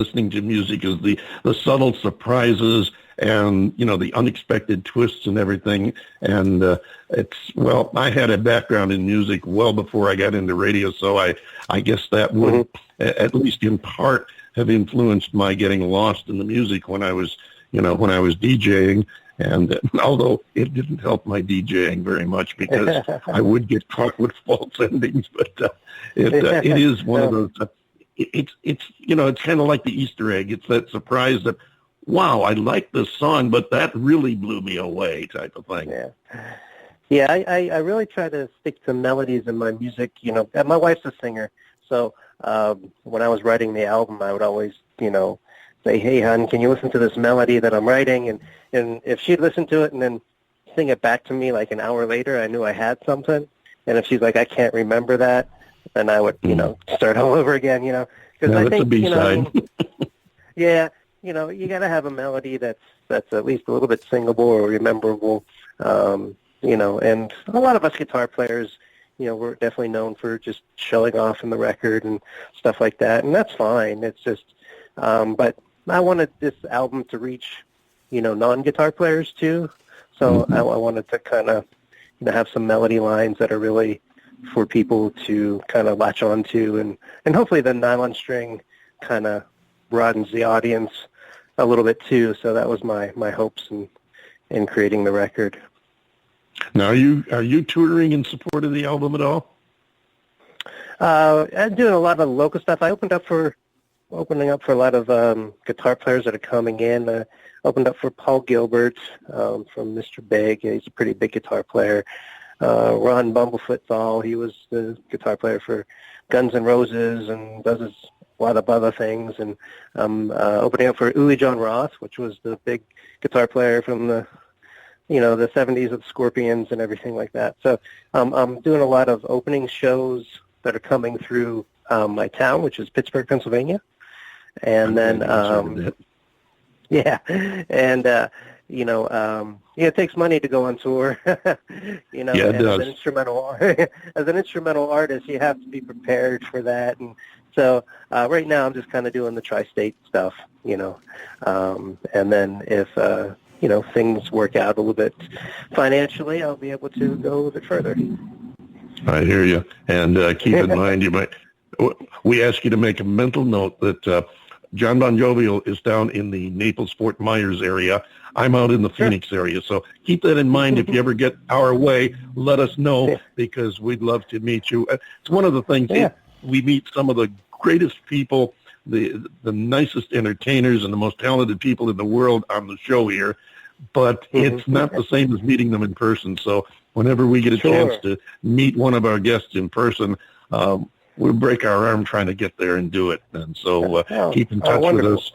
listening to music is the subtle surprises and, the unexpected twists and everything. And I had a background in music well before I got into radio, so I guess that would, at least in part, have influenced my getting lost in the music when I was DJing. And although it didn't help my DJing very much because I would get caught with false endings, but it is one of those. It's kind of like the Easter egg. It's that surprise that, wow, I like this song, but that really blew me away type of thing. Yeah. I really try to stick to melodies in my music. My wife's a singer, so when I was writing the album, I would always, say, hey, hon, can you listen to this melody that I'm writing? And if she'd listen to it and then sing it back to me like an hour later, I knew I had something. And if she's like, I can't remember that, then I would, start all over again, Because I think, a B-side. you got to have a melody that's at least a little bit singable or rememberable, and a lot of us guitar players, we're definitely known for just showing off in the record and stuff like that, and that's fine. It's just, but I wanted this album to reach, non-guitar players too, so I wanted to kind of, have some melody lines that are really for people to kind of latch on to, and hopefully the nylon string kind of broadens the audience a little bit too. So that was my hopes in creating the record. Now, are you touring in support of the album at all? I'm doing a lot of local stuff. I opening up for a lot of guitar players that are coming in. Opened up for Paul Gilbert from Mr. Big. He's a pretty big guitar player. Ron Bumblefoot Thal, he was the guitar player for Guns N' Roses and does a lot of other things. And I'm opening up for Uli John Roth, which was the big guitar player from the 70s of the Scorpions and everything like that. So I'm doing a lot of opening shows that are coming through my town, which is Pittsburgh, Pennsylvania. And then, it takes money to go on tour. It does. As an instrumental artist, you have to be prepared for that. And so right now, I'm just kind of doing the tri-state stuff, and then if things work out a little bit financially, I'll be able to go a little bit further. I hear you, and keep in mind, we ask you to make a mental note that John Bon Jovial is down in the Naples-Fort Myers area. I'm out in the Phoenix area, so keep that in mind. If you ever get our way, let us know, because we'd love to meet you. It's one of the things, we meet some of the greatest people, the nicest entertainers, and the most talented people in the world on the show here, but it's not the same as meeting them in person. So whenever we get a chance to meet one of our guests in person, we'll break our arm trying to get there and do it. And so keep in touch with us.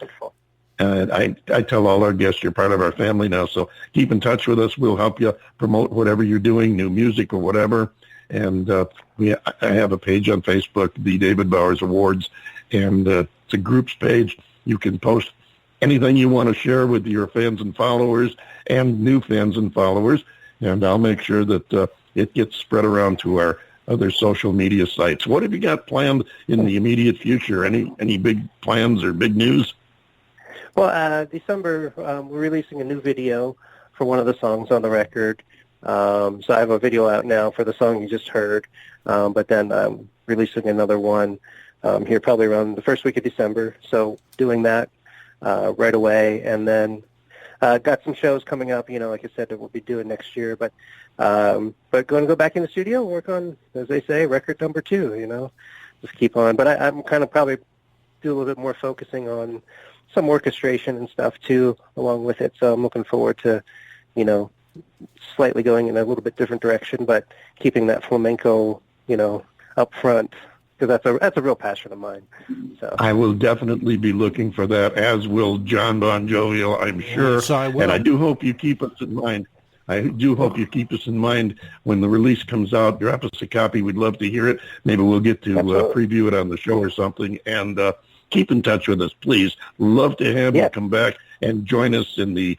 And I tell all our guests, you're part of our family now, so keep in touch with us. We'll help you promote whatever you're doing, new music or whatever. And I have a page on Facebook, The David Bowers Awards, and it's a groups page. You can post anything you want to share with your fans and followers and new fans and followers, and I'll make sure that it gets spread around to our other social media sites. What have you got planned in the immediate future? Any big plans or big news? Well, December, we're releasing a new video for one of the songs on the record. So I have a video out now for the song you just heard, but then I'm releasing another one here probably around the first week of December. So doing that right away, and then got some shows coming up, like I said, that we'll be doing next year, but going to go back in the studio and work on, as they say, record number 2, just keep on. But I'm kind of probably do a little bit more focusing on some orchestration and stuff too along with it. So I'm looking forward to, slightly going in a little bit different direction, but keeping that flamenco, up front, because that's a real passion of mine. So I will definitely be looking for that, as will John Bon Jovial, I'm sure. Yes, I will. And I do hope you keep us in mind. I do hope you keep us in mind when the release comes out. Drop us a copy. We'd love to hear it. Maybe we'll get to preview it on the show or something. And keep in touch with us, please. Love to have you come back and join us in the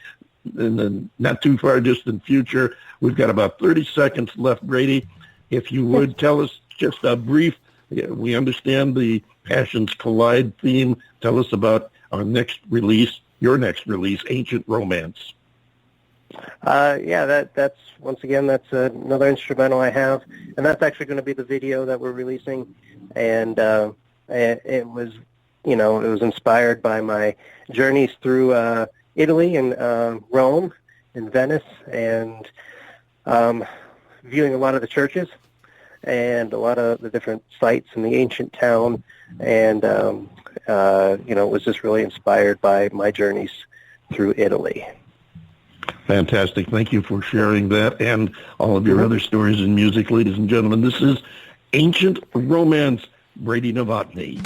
not too far distant future. We've got about 30 seconds left, Brady. If you would tell us just a brief, we understand the Passions Collide theme. Tell us about our next release, your next release, Ancient Romance. Yeah, that's once again, that's another instrumental I have, and that's actually going to be the video that we're releasing. And it was, it was inspired by my journeys through Italy and Rome and Venice, and viewing a lot of the churches and a lot of the different sites in the ancient town. And it was just really inspired by my journeys through Italy. Fantastic. Thank you for sharing that and all of your other stories in music, ladies and gentlemen. This is Ancient Romance, Brady Novotny.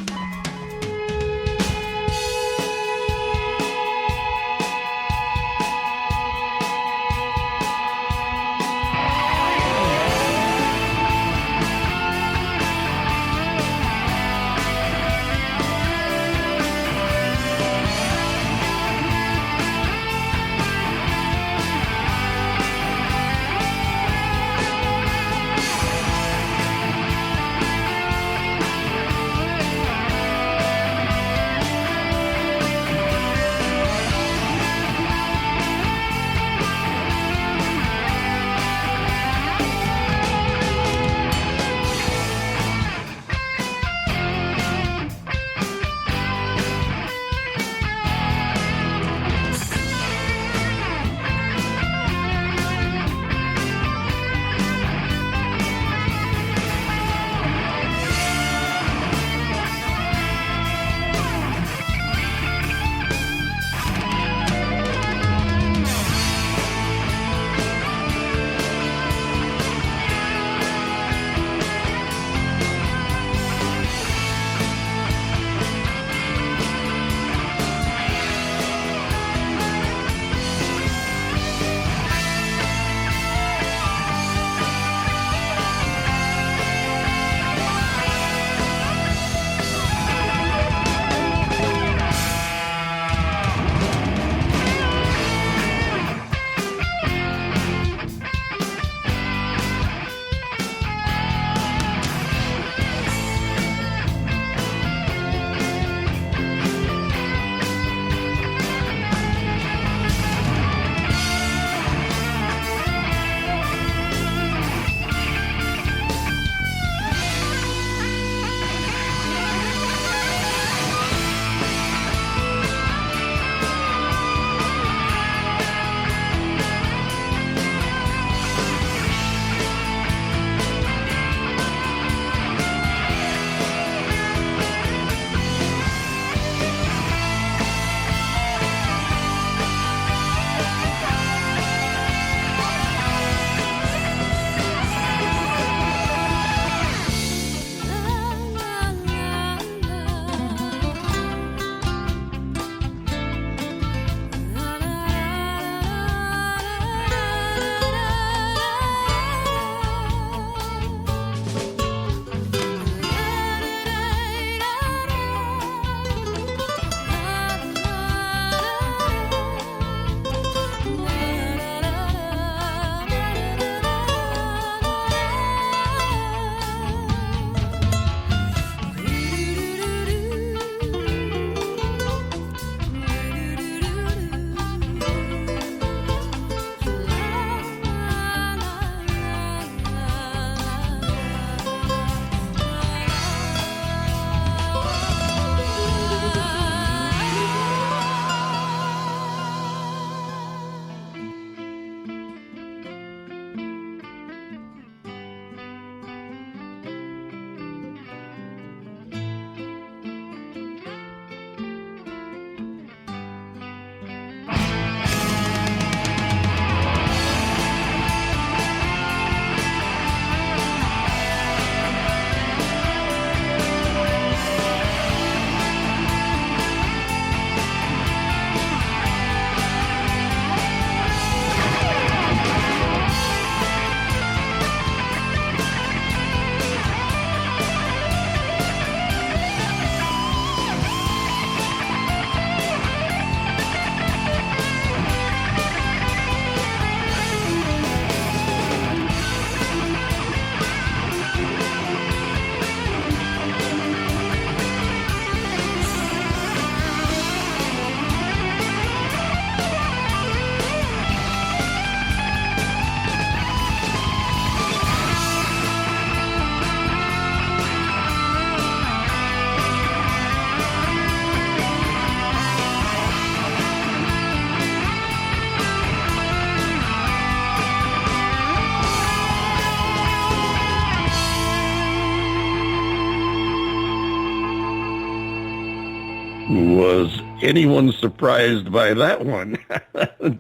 Was anyone surprised by that one?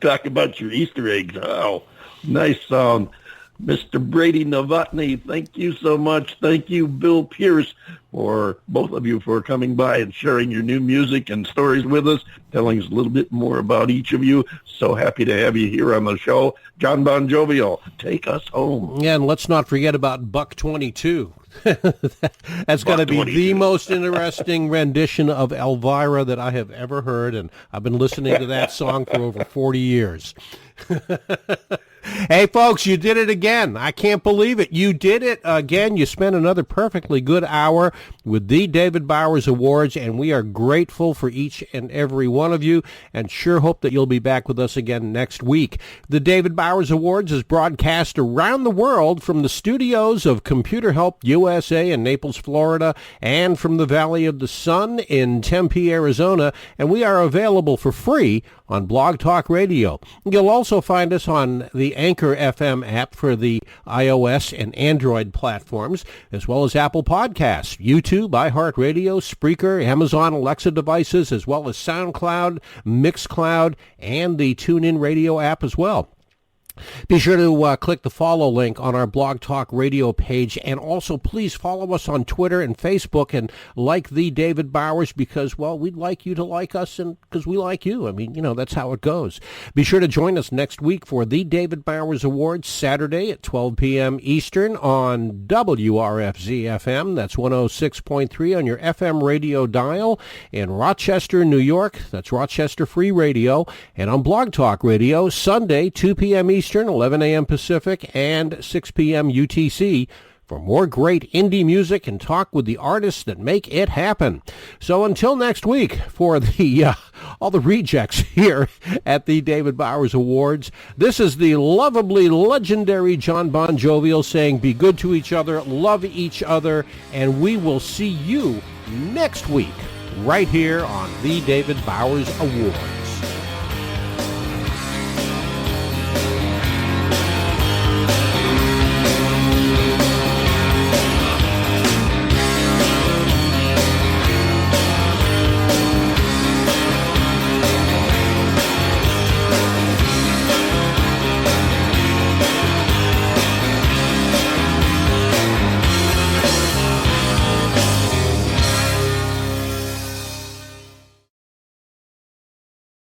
Talk about your Easter eggs. Oh, nice sound. Mr. Brady Novotny, thank you so much. Thank you, Bill Pierce, for both of you for coming by and sharing your new music and stories with us, telling us a little bit more about each of you. So happy to have you here on the show. John Bon Jovial, take us home. Yeah, and let's not forget about Buck 22. That's going to be the most interesting rendition of Elvira that I have ever heard, and I've been listening to that song for over 40 years. Hey, folks, you did it again. I can't believe it. You did it again. You spent another perfectly good hour with the David Bowers Awards, and we are grateful for each and every one of you, and sure hope that you'll be back with us again next week. The David Bowers Awards is broadcast around the world from the studios of Computer Help USA in Naples, Florida, and from the Valley of the Sun in Tempe, Arizona, and we are available for free on Blog Talk Radio. You'll also find us on the Anchor FM app for the iOS and Android platforms, as well as Apple Podcasts, YouTube, iHeartRadio, Spreaker, Amazon Alexa devices, as well as SoundCloud, Mixcloud, and the TuneIn Radio app as well. Be sure to click the follow link on our Blog Talk Radio page, and also please follow us on Twitter and Facebook and like the David Bowers because, well, we'd like you to like us and because we like you. I mean, that's how it goes. Be sure to join us next week for the David Bowers Awards, Saturday at 12 p.m. Eastern on WRFZ-FM. That's 106.3 on your FM radio dial in Rochester, New York. That's Rochester Free Radio. And on Blog Talk Radio, Sunday, 2 p.m. Eastern, 11 a.m. Pacific, and 6 p.m. UTC for more great indie music and talk with the artists that make it happen. So until next week, for the all the rejects here at the David Bowers Awards, this is the lovably legendary John Bon Jovial saying be good to each other, love each other, and we will see you next week right here on the David Bowers Awards.